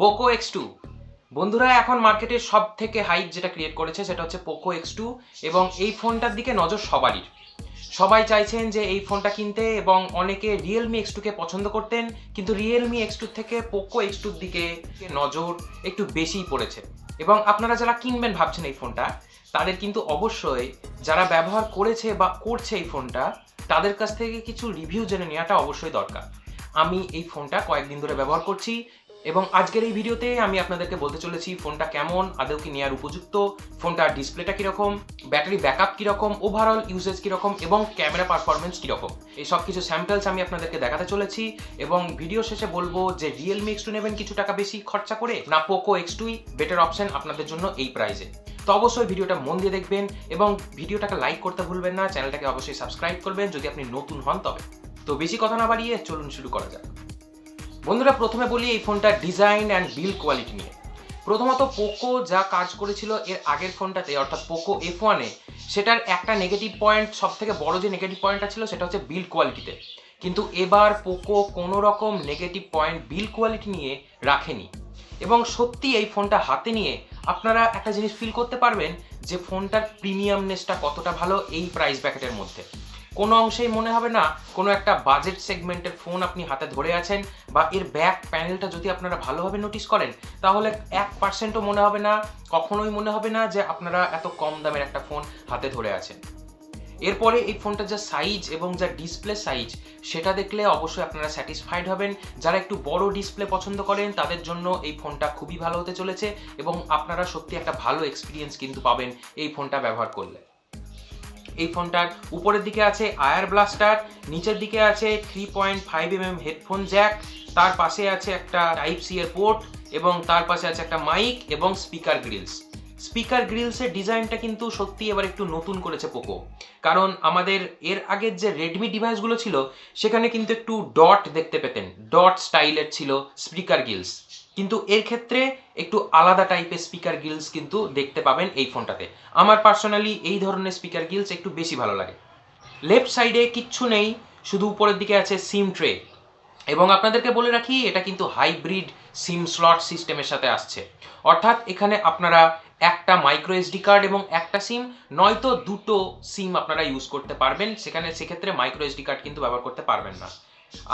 Poco X2 বন্ধুরা এখন মার্কেটে সব থেকে হাইপ যেটা ক্রিয়েট করেছে সেটা হচ্ছে পোকো X2 এবং এই ফোনটার দিকে নজর সবারই। সবাই চাইছেন যে এই ফোনটা কিনতে এবং অনেকে Realme X2 কে পছন্দ করতেন, কিন্তু Realme X2 থেকে পোকো X2 এর দিকে নজর একটু বেশিই পড়েছে। এবং আপনারা যারা কিনবেন ভাবছেন এই ফোনটা, তাদের কিন্তু অবশ্যই যারা ব্যবহার করেছে বা করছে এই ফোনটা, তাদের কাছ থেকে কিছু রিভিউ জেনে নেওয়াটা অবশ্যই দরকার। আমি এই ফোনটা কয়েকদিন ধরে ব্যবহার করছি এবং আজকের এই ভিডিওতে আমি আপনাদেরকে বলতে চলেছি ফোনটা কেমন, আদৌ কি নেওয়ার উপযুক্ত, ফোনটার ডিসপ্লেটা কীরকম, ব্যাটারি ব্যাকআপ কীরকম, ওভারঅল ইউজেজ কীরকম এবং ক্যামেরা পারফরমেন্স কীরকম, এই সব কিছু স্যাম্পলস আমি আপনাদেরকে দেখাতে চলেছি। এবং ভিডিও শেষে বলবো যে Realme X2 নেবেন কিছু টাকা বেশি খরচা করে, না পোকো X2 বেটার অপশন আপনাদের জন্য এই প্রাইসে। তো অবশ্যই ভিডিওটা মন দিয়ে দেখবেন এবং ভিডিওটাকে লাইক করতে ভুলবেন না, চ্যানেলটাকে অবশ্যই সাবস্ক্রাইব করবেন যদি আপনি নতুন হন তবে। তো বেশি কথা না বাড়িয়ে চলুন শুরু করা যাক। বন্ধুরা প্রথমে বলি এই ফোনটার ডিজাইন অ্যান্ড বিল্ড কোয়ালিটি নিয়ে। প্রথমত পোকো যা কাজ করেছিল এর আগের ফোনটাতে অর্থাৎ পোকো F1 এ, সেটার একটা নেগেটিভ পয়েন্ট, সব থেকে বড় যে নেগেটিভ পয়েন্টটা ছিল সেটা হচ্ছে বিল্ড কোয়ালিটিতে। কিন্তু এবার পোকো কোনো রকম নেগেটিভ পয়েন্ট বিল্ড কোয়ালিটি নিয়ে রাখেনি এবং সত্যি এই ফোনটা হাতে নিয়ে আপনারা একটা জিনিস ফিল করতে পারবেন যে ফোনটার প্রিমিয়ামনেসটা কতটা ভালো এই প্রাইস ব্র্যাকেটের মধ্যে। কোনো অংশেই মনে হবে না কোনো একটা বাজেট সেগমেন্টের ফোন আপনি হাতে ধরে আছেন, বা এর ব্যাক প্যানেলটা যদি আপনারা ভালোভাবে নোটিস করেন তাহলে 1%ও মনে হবে না, কখনোই মনে হবে না যে আপনারা এত কম দামের একটা ফোন হাতে ধরে আছেন। এরপরে এই ফোনটার যা সাইজ এবং যা ডিসপ্লে সাইজ সেটা দেখলে অবশ্যই আপনারা স্যাটিসফাইড হবেন। যারা একটু বড় ডিসপ্লে পছন্দ করেন তাদের জন্য এই ফোনটা খুবই ভালো হতে চলেছে এবং আপনারা সত্যি একটা ভালো এক্সপিরিয়েন্স কিন্তু পাবেন এই ফোনটা ব্যবহার করলে। এই ফোনটার উপরের দিকে আছে আয়ার ব্লাস্টার, নিচের দিকে আছে 3.5mm হেডফোন জ্যাক, তার পাশে আছে একটা টাইপ সি এর পোর্ট এবং তার পাশে আছে একটা মাইক এবং স্পিকার গ্রিলস। স্পিকার গ্রিলসের ডিজাইনটা কিন্তু সত্যি এবার একটু নতুন করেছে পোকো, কারণ আমাদের এর আগের যে রেডমি ডিভাইসগুলো ছিল সেখানে কিন্তু একটু ডট দেখতে পেতেন, ডট স্টাইলের ছিল স্পিকার গ্রিলস, কিন্তু এর ক্ষেত্রে একটু আলাদা টাইপের স্পিকার গ্রিলস কিন্তু দেখতে পাবেন এই ফোনটাতে। আমার পার্সোনালি এই ধরনের স্পিকার গ্রিলস একটু বেশি ভালো লাগে। লেফট সাইডে কিচ্ছু নেই, শুধু উপরের দিকে আছে সিম ট্রে এবং আপনাদেরকে বলে রাখি এটা কিন্তু হাইব্রিড সিম স্লট সিস্টেমের সাথে আসছে, অর্থাৎ এখানে আপনারা একটা মাইক্রো এসডি কার্ড এবং একটা সিম, নয়তো দুটো সিম আপনারা ইউজ করতে পারবেন, সেক্ষেত্রে মাইক্রো এসডি কার্ড কিন্তু ব্যবহার করতে পারবেন না।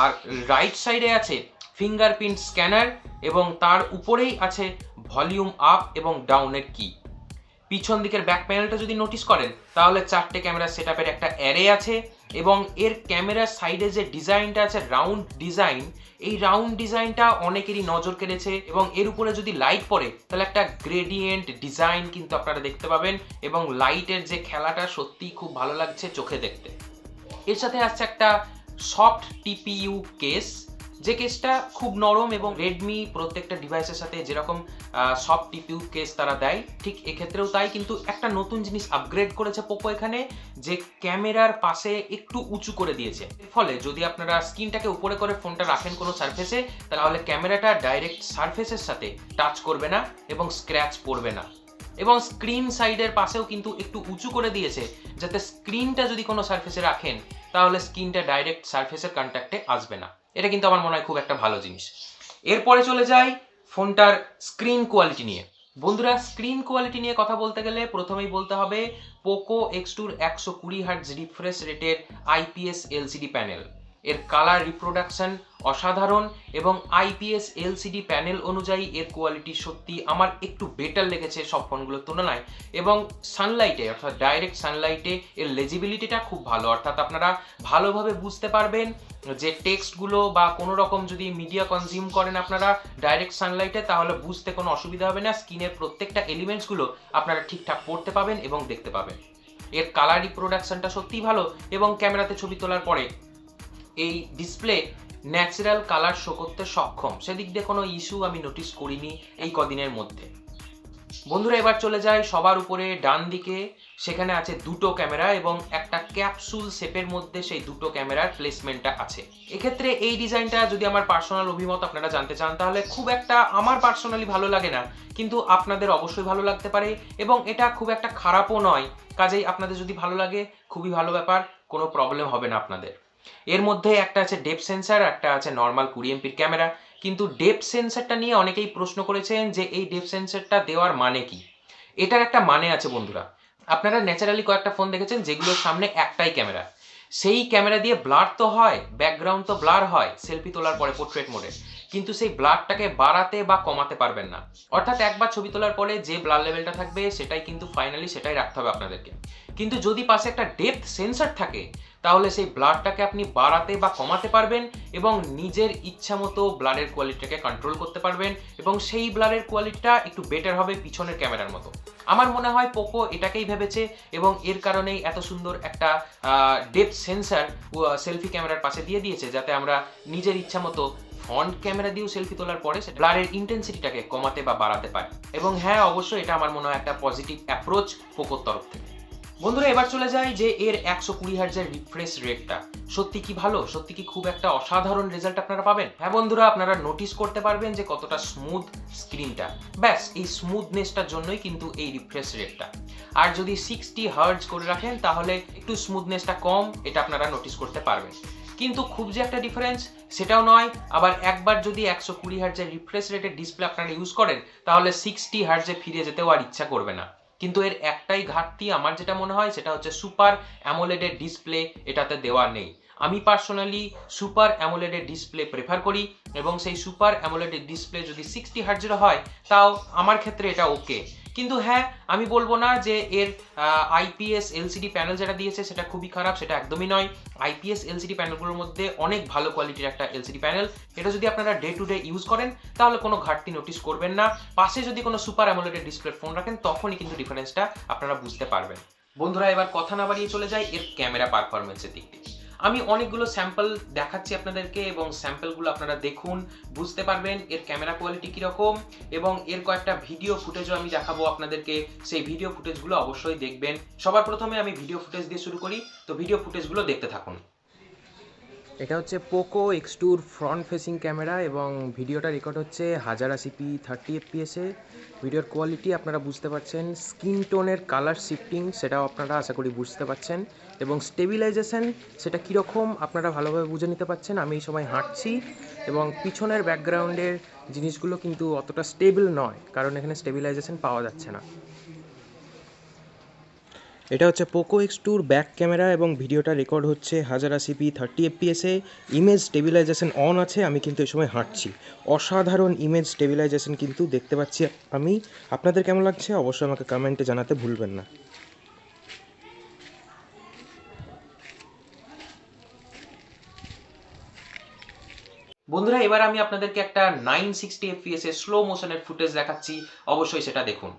আর রাইট সাইডে আছে ফিঙ্গারপ্রিন্ট স্ক্যানার এবং তার উপরেই আছে ভলিউম আপ এবং ডাউনের কি। পিছন দিকের ব্যাক প্যানেলটা যদি নোটিস করেন তাহলে 4টে ক্যামেরা সেটআপের একটা অ্যারে আছে এবং এর ক্যামেরার সাইডে যে ডিজাইনটা আছে রাউন্ড ডিজাইন, এই রাউন্ড ডিজাইনটা অনেকেরই নজর কেড়েছে এবং এর উপরে যদি লাইট পড়ে তাহলে একটা গ্রেডিয়েন্ট ডিজাইন কিন্তু আপনারা দেখতে পাবেন এবং লাইটের যে খেলাটা সত্যিই খুব ভালো লাগছে চোখে দেখতে। এর সাথে আসছে একটা সফট টিপিইউ কেস, যে কেসটা খুব নরম এবং রেডমি প্রত্যেকটা ডিভাইসের সাথে যেরকম সফট টিপিইউ কেস তারা দেয় ঠিক এক্ষেত্রেও তাই, কিন্তু একটা নতুন জিনিস আপগ্রেড করেছে পোকো এখানে, যে ক্যামেরার পাশে একটু উঁচু করে দিয়েছে। এর ফলে যদি আপনারা স্ক্রিনটাকে উপরে করে ফোনটা রাখেন কোনো সারফেসে, তাহলে ক্যামেরাটা ডাইরেক্ট সারফেসের সাথে টাচ করবে না এবং স্ক্র্যাচ পড়বে না। এবং স্ক্রিন সাইডের পাশেও কিন্তু একটু উঁচু করে দিয়েছে যাতে স্ক্রিনটা যদি কোনো সারফেসে রাখেন তাহলে স্ক্রিনটা ডাইরেক্ট সারফেসের কন্ট্যাক্টে আসবে না। এটা কিন্তু আমার মনে হয় খুব একটা ভালো জিনিস। এরপরে চলে যাই ফোনটার স্ক্রিন কোয়ালিটি নিয়ে। বন্ধুরা স্ক্রিন কোয়ালিটি নিয়ে কথা বলতে গেলে প্রথমেই বলতে হবে পোকো X2 120 Hz রিফ্রেশ রেটের আইপিএস এলসিডি প্যানেল। এর কালার রিপ্রোডাকশন অসাধারণ এবং আইপিএস এলসিডি প্যানেল অনুযায়ী এর কোয়ালিটি সত্যি আমার একটু বেটার লেগেছে সব ফোনগুলোর তুলনায়। এবং সানলাইটে অর্থাৎ ডাইরেক্ট সানলাইটে এর লেজিবিলিটিটা খুব ভালো, অর্থাৎ আপনারা ভালোভাবে বুঝতে পারবেন যে টেক্সটগুলো বা কোনো রকম যদি মিডিয়া কনজিউম করেন আপনারা ডাইরেক্ট সানলাইটে, তাহলে বুঝতে কোনো অসুবিধা হবে না, স্ক্রিনের প্রত্যেকটা এলিমেন্টসগুলো আপনারা ঠিকঠাক পড়তে পাবেন এবং দেখতে পাবেন। এর কালার রিপ্রোডাকশনটা সত্যিই ভালো এবং ক্যামেরাতে ছবি তোলার পরে এই ডিসপ্লে ন্যাচারাল কালার শো করতে সক্ষম, সেদিক দিয়ে কোনো ইস্যু আমি নোটিস করিনি এই কদিনের মধ্যে। বন্ধুরা এবার চলে যায় সবার উপরে ডান দিকে, সেখানে আছে দুটো ক্যামেরা এবং একটা ক্যাপসুল শেপের মধ্যে সেই দুটো ক্যামেরার প্লেসমেন্টটা আছে। এক্ষেত্রে এই ডিজাইনটা যদি আমার পার্সোনাল অভিমত আপনারা জানতে চান তাহলে খুব একটা আমার পার্সোনালি ভালো লাগে না, কিন্তু আপনাদের অবশ্যই ভালো লাগতে পারে এবং এটা খুব একটা খারাপও নয়, কাজেই আপনাদের যদি ভালো লাগে খুবই ভালো ব্যাপার, কোনো প্রবলেম হবে না আপনাদের। এর মধ্যে একটা আছে ডেপথ সেন্সর, একটা আছে নর্মাল 20 এমপির ক্যামেরা। কিন্তু ডেপথ সেন্সরটা নিয়ে অনেকেই প্রশ্ন করেছেন যে এই ডেপথ সেন্সরটা দেওয়ার মানে কি। এটার একটা মানে আছে বন্ধুরা। আপনারা ন্যাচারালি কয়েকটা ফোন দেখেছেন যেগুলোর সামনে একটাই ক্যামেরা, সেই ক্যামেরা দিয়ে ব্লার তো হয়, ব্যাকগ্রাউন্ড তো ব্লার হয় সেলফি তোলার পরে পোর্ট্রেট মোডে, কিন্তু সেই ব্লারটাকে বাড়াতে বা কমাতে পারবেন না। অর্থাৎ একবার ছবি তোলার পরে যে ব্লার লেভেলটা থাকবে সেটাই কিন্তু ফাইনালি সেটাই রাখতে হবে আপনাদেরকে। কিন্তু যদি পাশে একটা ডেপথ সেন্সর থাকে তাহলে সেই ব্লারটাকে আপনি বাড়াতে বা কমাতে পারবেন এবং নিজের ইচ্ছা মতো ব্লারের কোয়ালিটিটাকে কন্ট্রোল করতে পারবেন এবং সেই ব্লারের কোয়ালিটিটা একটু বেটার হবে পিছনের ক্যামেরার মতো। আমার মনে হয় পোকো এটাকেই ভেবেছে এবং এর কারণেই এত সুন্দর একটা ডেপথ সেন্সর সেলফি ক্যামেরার পাশে দিয়ে দিয়েছে, যাতে আমরা নিজের ইচ্ছা মতো ফ্রন্ট ক্যামেরা দিয়েও সেলফি তোলার পরে ব্লারের ইন্টেন্সিটিটাকে কমাতে বা বাড়াতে পারে। এবং হ্যাঁ, অবশ্যই এটা আমার মনে হয় একটা পজিটিভ অ্যাপ্রোচ পোকোর তরফ থেকে। বন্ধুরা এবার চলে যায় যে এর 120 হার্টজের রিফ্রেশ রেটটা সত্যি কি ভালো, সত্যি কি খুব একটা অসাধারণ রেজাল্ট আপনারা পাবেন? হ্যাঁ বন্ধুরা, আপনারা নোটিস করতে পারবেন যে কতটা স্মুথ স্ক্রিনটা। ব্যাস এই স্মুথনেসটার জন্যই কিন্তু এই রিফ্রেশ রেটটা। আর যদি 60 হার্টজ করে রাখেন তাহলে একটু স্মুথনেসটা কম, এটা আপনারা নোটিস করতে পারবেন। কিন্তু খুব যে একটা ডিফারেন্স সেটাও নয়। আবার একবার যদি 120 হার্টজের রিফ্রেশ রেটের ডিসপ্লে আপনারা ইউজ করেন তাহলে 60 হার্টজে ফিরে যেতেও আর ইচ্ছা করবে না। কিন্তু এর একটাই ঘাটতি আমার যেটা মনে হয় সেটা হচ্ছে সুপার অ্যামোলেডের ডিসপ্লে এটাতে দেওয়া নেই। আমি পার্সোনালি সুপার অ্যামোলেডের ডিসপ্লে প্রেফার করি এবং সেই সুপার অ্যামোলেডের ডিসপ্লে যদি 60 হার্টজের হয় তাও আমার ক্ষেত্রে এটা ওকে। কিন্তু হ্যাঁ, আমি বলবো না যে এর আইপিএস এলসিডি প্যানেল যেটা দিয়েছে সেটা খুবই খারাপ, সেটা একদমই নয়। আইপিএস এলসিডি প্যানেলগুলোর মধ্যে অনেক ভালো কোয়ালিটির একটা এলসিডি প্যানেল। এটা যদি আপনারা ডে টু ডে ইউজ করেন তাহলে কোনো ঘাটতি নোটিস করবেন না। পাশে যদি কোনো সুপার অ্যামোলেডের ডিসপ্লে ফোন রাখেন তখনই কিন্তু ডিফারেন্সটা আপনারা বুঝতে পারবেন। বন্ধুরা এবার কথা না বাড়িয়ে চলে যায় এর ক্যামেরা পারফরমেন্সের দিক থেকে। আমি অনেকগুলো স্যাম্পল দেখাচ্ছি আপনাদেরকে এবং স্যাম্পলগুলো আপনারা দেখুন, বুঝতে পারবেন এর ক্যামেরা কোয়ালিটি কীরকম। এবং এর কয়েকটা ভিডিও ফুটেজও আমি দেখাবো আপনাদেরকে, সেই ভিডিও ফুটেজগুলো অবশ্যই দেখবেন। সবার প্রথমে আমি ভিডিও ফুটেজ দিয়ে শুরু করি, তো ভিডিও ফুটেজগুলো দেখতে থাকুন। এটা হচ্ছে Poco X2 front facing camera এবং ভিডিওটা রেকর্ড হচ্ছে 1080p 30 fps-এ। ভিডিওর কোয়ালিটি আপনারা বুঝতে পারছেন, স্কিন টোনের কালার শিফটিং সেটাও আপনারা আশা করি বুঝতে পারছেন এবং স্টেবিলাইজেশন সেটা কীরকম আপনারা ভালোভাবে বুঝে নিতে পারছেন। আমি এই সময় হাঁটছি এবং পিছনের ব্যাকগ্রাউন্ডের জিনিসগুলো কিন্তু অতটা স্টেবল নয়, কারণ এখানে স্টেবিলাইজেশন পাওয়া যাচ্ছে না। এটা হচ্ছে পোকো X2 ব্যাক ক্যামেরা এবং ভিডিওটা রেকর্ড হচ্ছে 1080p 30 fps-এ। ইমেজ স্টেবিলাইজেশন অন আছে, আমি কিন্তু এই সময় হাঁটছি। অসাধারণ ইমেজ স্টেবিলাইজেশন কিন্তু দেখতে পাচ্ছি আমি। আপনাদের কেমন লাগছে অবশ্যই আমাকে কমেন্টে জানাতে ভুলবেন না। বন্ধুরা এবার আমি আপনাদেরকে একটা 960 fps-এ স্লো মোশনের ফুটেজ দেখাচ্ছি, অবশ্যই সেটা দেখুন।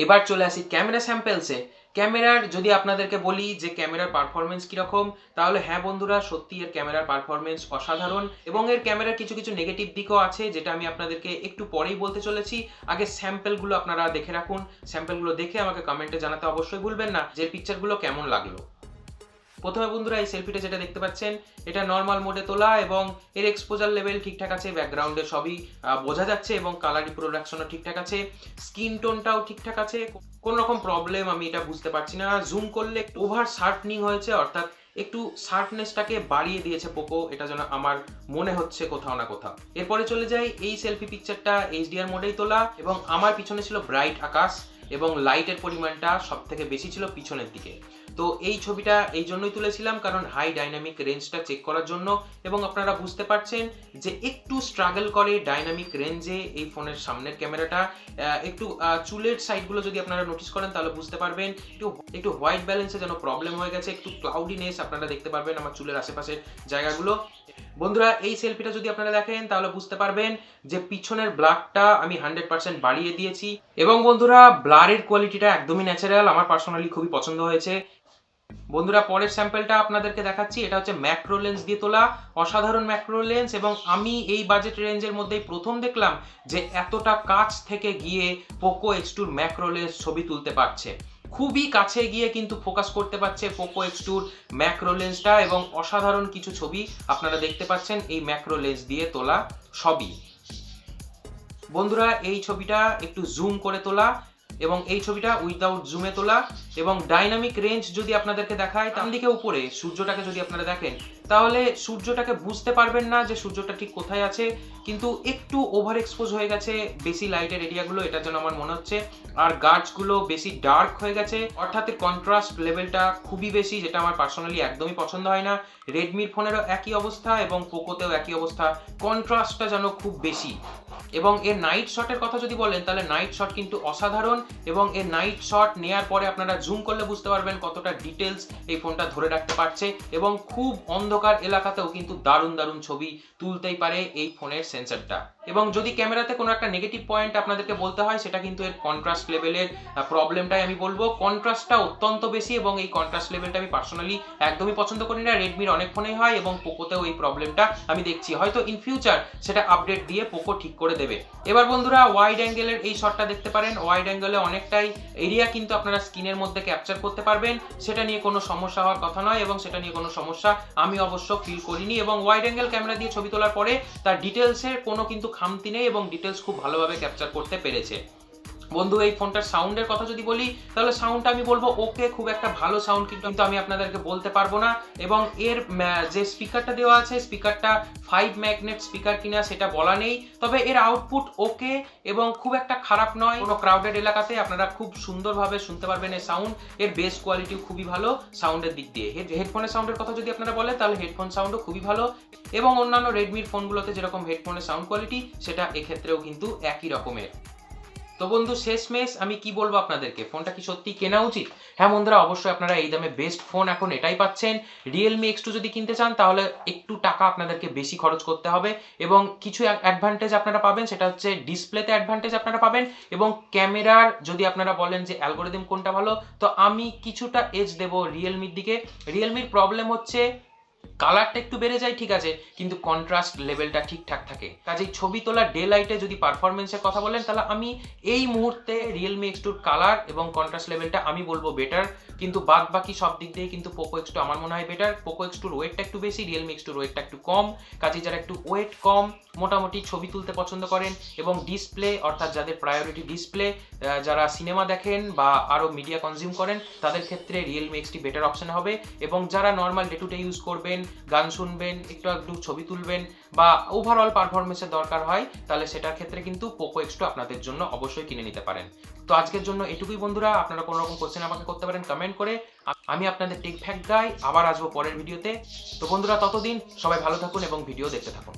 এবার চলে আসি ক্যামেরা স্যাম্পলসে। ক্যামেরার যদি আপনাদেরকে বলি যে ক্যামেরার পারফরমেন্স কীরকম, তাহলে হ্যাঁ বন্ধুরা, সত্যি এর ক্যামেরার পারফরমেন্স অসাধারণ এবং এর ক্যামেরার কিছু কিছু নেগেটিভ দিকও আছে যেটা আমি আপনাদেরকে একটু পরেই বলতে চলেছি। আগে স্যাম্পলগুলো আপনারা দেখে রাখুন, স্যাম্পলগুলো দেখে আমাকে কমেন্টে জানাতে অবশ্যই ভুলবেন না যে পিকচারগুলো কেমন লাগলো। প্রথমে বন্ধুরা এই সেলফিটা যেটা দেখতে পাচ্ছেন এটা নর্মাল মোডে তোলা এবং এর এক্সপোজার লেভেল ঠিকঠাক আছে, ব্যাকগ্রাউন্ডে সবই বোঝা যাচ্ছে এবং কালার রিপ্রোডাকশনও ঠিকঠাক আছে, স্কিন টোনটাও ঠিকঠাক আছে, কোনো রকম প্রবলেম আমি এটা বুঝতে পারছি না। জুম করলে একটু ওভার শার্পনিং হয়েছে, অর্থাৎ একটু শার্পনেসটাকে বাড়িয়ে দিয়েছে পোকো, এটা যেন আমার মনে হচ্ছে কোথাও না কোথাও। এরপরে চলে যাই, এই সেলফি পিকচারটা এইচডিআর মোডেই তোলা এবং আমার পিছনে ছিল ব্রাইট আকাশ এবং লাইটের পরিমাণটা সব থেকে বেশি ছিল পিছনের দিকে। তো এই ছবিটা এই জন্যই তুলেছিলাম কারণ হাই ডাইনামিক রেঞ্জটা চেক করার জন্য, এবং আপনারা বুঝতে পারছেন যে একটু স্ট্রাগল করে ডাইনামিক রেঞ্জে এই ফোনের সামনের ক্যামেরাটা। একটু চুলের সাইডগুলো যদি আপনারা নোটিস করেন তাহলে বুঝতে পারবেন একটু হোয়াইট ব্যালেন্সে যেন প্রবলেম হয়ে গেছে, একটু ক্লাউডিনেস আপনারা দেখতে পারবেন আমার চুলের আশেপাশের জায়গাগুলো। বন্ধুরা এই সেলফিটা যদি আপনারা দেখেন তাহলে বুঝতে পারবেন যে পিছনের ব্লারটা আমি 100% বাড়িয়ে দিয়েছি এবং বন্ধুরা ব্লারের কোয়ালিটিটা একদমই ন্যাচারাল, আমার পার্সোনালি খুবই পছন্দ হয়েছে। বন্ধুরা পরের স্যাম্পলটা আপনাদেরকে দেখাচ্ছি, এটা হচ্ছে ম্যাক্রো লেন্স দিয়ে তোলা, অসাধারণ ম্যাক্রো লেন্স এবং আমি এই বাজেট রেঞ্জের মধ্যেই প্রথম দেখলাম যে এতটা কাছ থেকে গিয়ে পোকো X2 ম্যাক্রো লেন্স ছবি তুলতে পারছে। খুবই কাছে গিয়ে কিন্তু ফোকাস করতে পারছে পোকো X2 ম্যাক্রো লেন্সটা, এবং অসাধারণ কিছু ছবি আপনারা দেখতে পাচ্ছেন এই ম্যাক্রো লেন্স দিয়ে তোলা সবই। বন্ধুরা এই ছবিটা একটু জুম করে তোলা, এবং এই ছবিটা উইদাউট জুমে তোলা, এবং ডাইনামিক রেঞ্জ যদি আপনাদেরকে দেখায়, ডান দিকে উপরে সূর্যটাকে যদি আপনারা দেখেন তাহলে সূর্যটাকে বুঝতে পারবেন না যে সূর্যটা ঠিক কোথায় আছে, কিন্তু একটু ওভার এক্সপোজ হয়ে গেছে বেশি লাইটের এরিয়াগুলো, এটার জন্য আমার মনে হচ্ছে। আর গাছগুলো বেশি ডার্ক হয়ে গেছে, অর্থাৎ কন্ট্রাস্ট লেভেলটা খুবই বেশি, যেটা আমার পার্সোনালি একদমই পছন্দ হয় না। রেডমির ফোনেরও একই অবস্থা এবং পোকোতেও একই অবস্থা, কন্ট্রাস্টটা যেন খুব বেশি। এবং এর নাইট শটের কথা যদি বলেন তাহলে নাইট শট কিন্তু অসাধারণ, এবং এর নাইট শট নেয়ার পরে আপনারা জুম করলে বুঝতে পারবেন কতটা ডিটেলস এই ফোনটা ধরে রাখতে পারছে, এবং খুব অন্ধকার এলাকাতেও কিন্তু দারুণ দারুণ ছবি তুলতেই পারে এই ফোনের সেন্সরটা। এবং যদি ক্যামেরাতে কোনো একটা নেগেটিভ পয়েন্ট আপনাদেরকে বলতে হয় সেটা কিন্তু এর কন্ট্রাস্ট লেভেলের প্রবলেমটাই আমি বলবো। কন্ট্রাস্টটা অত্যন্ত বেশি, এবং এই কন্ট্রাস্ট লেভেলটা আমি পার্সোনালি একদমই পছন্দ করি না। রেডমির অনেক ফোনেই হয় এবং পোকোতেও এই প্রবলেমটা আমি দেখছি, হয়তো ইন ফিউচার সেটা আপডেট দিয়ে পোকো ঠিক করে দেবে। এবার বন্ধুরা ওয়াইড অ্যাঙ্গেলের এই শটটা দেখতে পারেন, ওয়াইড অ্যাঙ্গেলে অনেকটাই এরিয়া কিন্তু আপনারা স্ক্রিনের মধ্যে ক্যাপচার করতে পারবেন, সেটা নিয়ে কোনো সমস্যা হওয়ার কথা নয়, এবং সেটা নিয়ে কোনো সমস্যা আমি অবশ্য ফিল করিনি। এবং ওয়াইড অ্যাঙ্গেল ক্যামেরা দিয়ে ছবি তোলার পরে তার ডিটেলসের কোনো কিন্তু খামতি নেই, এবং ডিটেলস খুব ভালোভাবে ক্যাপচার করতে পেরেছে। বন্ধু এই ফোনটার সাউন্ডের কথা যদি বলি তাহলে সাউন্ডটা আমি বলবো ওকে, খুব একটা ভালো সাউন্ড কিন্তু আমি আপনাদেরকে বলতে পারবো না। এবং এর যে স্পিকারটা দেওয়া আছে, স্পিকারটা 5 ম্যাগনেট স্পিকার কিনা সেটা বলা নেই, তবে এর আউটপুট ওকে এবং খুব একটা খারাপ নয়। কোনো ক্রাউডেড এলাকাতে আপনারা খুব সুন্দরভাবে শুনতে পারবেন এই সাউন্ড। এর বেস কোয়ালিটিও খুবই ভালো সাউন্ডের দিক দিয়ে। হেডফোনের সাউন্ডের কথা যদি আপনারা বলেন তাহলে হেডফোন সাউন্ডও খুবই ভালো, এবং অন্যান্য রেডমির ফোনগুলোতে যেরকম হেডফোনের সাউন্ড কোয়ালিটি সেটা এক্ষেত্রেও কিন্তু একই রকমের। তো বন্ধু শেষমেশ আমি কি বলবো আপনাদেরকে, ফোনটা কি সত্যি কেনা উচিত? হ্যাঁ বন্ধুরা, অবশ্যই আপনারা এই দামে বেস্ট ফোন এখন এটাই পাচ্ছেন। Realme X2 যদি কিনতে চান তাহলে একটু টাকা আপনাদেরকে বেশি খরচ করতে হবে, এবং কিছু অ্যাডভান্টেজ আপনারা পাবেন, সেটা হচ্ছে ডিসপ্লেতে অ্যাডভান্টেজ আপনারা পাবেন, এবং ক্যামেরার যদি আপনারা বলেন যে অ্যালগোরিদম কোনটা ভালো, তো আমি কিছুটা এজ দেব রিয়েলমির দিকে। রিয়েলমির প্রবলেম হচ্ছে কালারটা একটু বেড়ে যায় ঠিক আছে, কিন্তু কন্ট্রাস্ট লেভেলটা ঠিকঠাক থাকে। কাজেই ছবি তোলা ডে লাইটে যদি পারফরমেন্সের কথা বলেন তাহলে আমি এই মুহূর্তে Realme X2 কালার এবং কন্ট্রাস্ট লেভেলটা আমি বলবো বেটার, কিন্তু বাদ বাকি সব দিক দিয়ে কিন্তু Poco X2 আমার মনে হয় বেটার। Poco X2 এর ওয়েটটা একটু বেশি, Realme X2 এর ওয়েটটা একটু কম। কাজেই যারা একটু ওয়েট কম, মোটামুটি ছবি তুলতে পছন্দ করেন, এবং ডিসপ্লে অর্থাৎ যাদের প্রায়োরিটি ডিসপ্লে, যারা সিনেমা দেখেন বা আরও মিডিয়া কনজিউম করেন, তাদের ক্ষেত্রে Realme X2 বেটার অপশন হবে। এবং যারা normal day to day use করবেন, গান শুনবেন, একটু একটু ছবি তুলবেন, বা ওভারঅল পারফরমেন্সের দরকার হয়, তাহলে সেটার ক্ষেত্রে কিন্তু Poco X2 আপনাদের জন্য অবশ্যই কিনে নিতে পারেন। তো আজকের জন্য এটুকুই বন্ধুরা। আপনারা কোনো রকম কোশ্চেন আমাকে করতে পারেন কমেন্ট করে। আমি আপনাদের টেক ফ্যাক্ট গাই আবার আসবো পরের ভিডিওতে। তো বন্ধুরা ততদিন সবাই ভালো থাকুন এবং ভিডিও দেখতে থাকুন।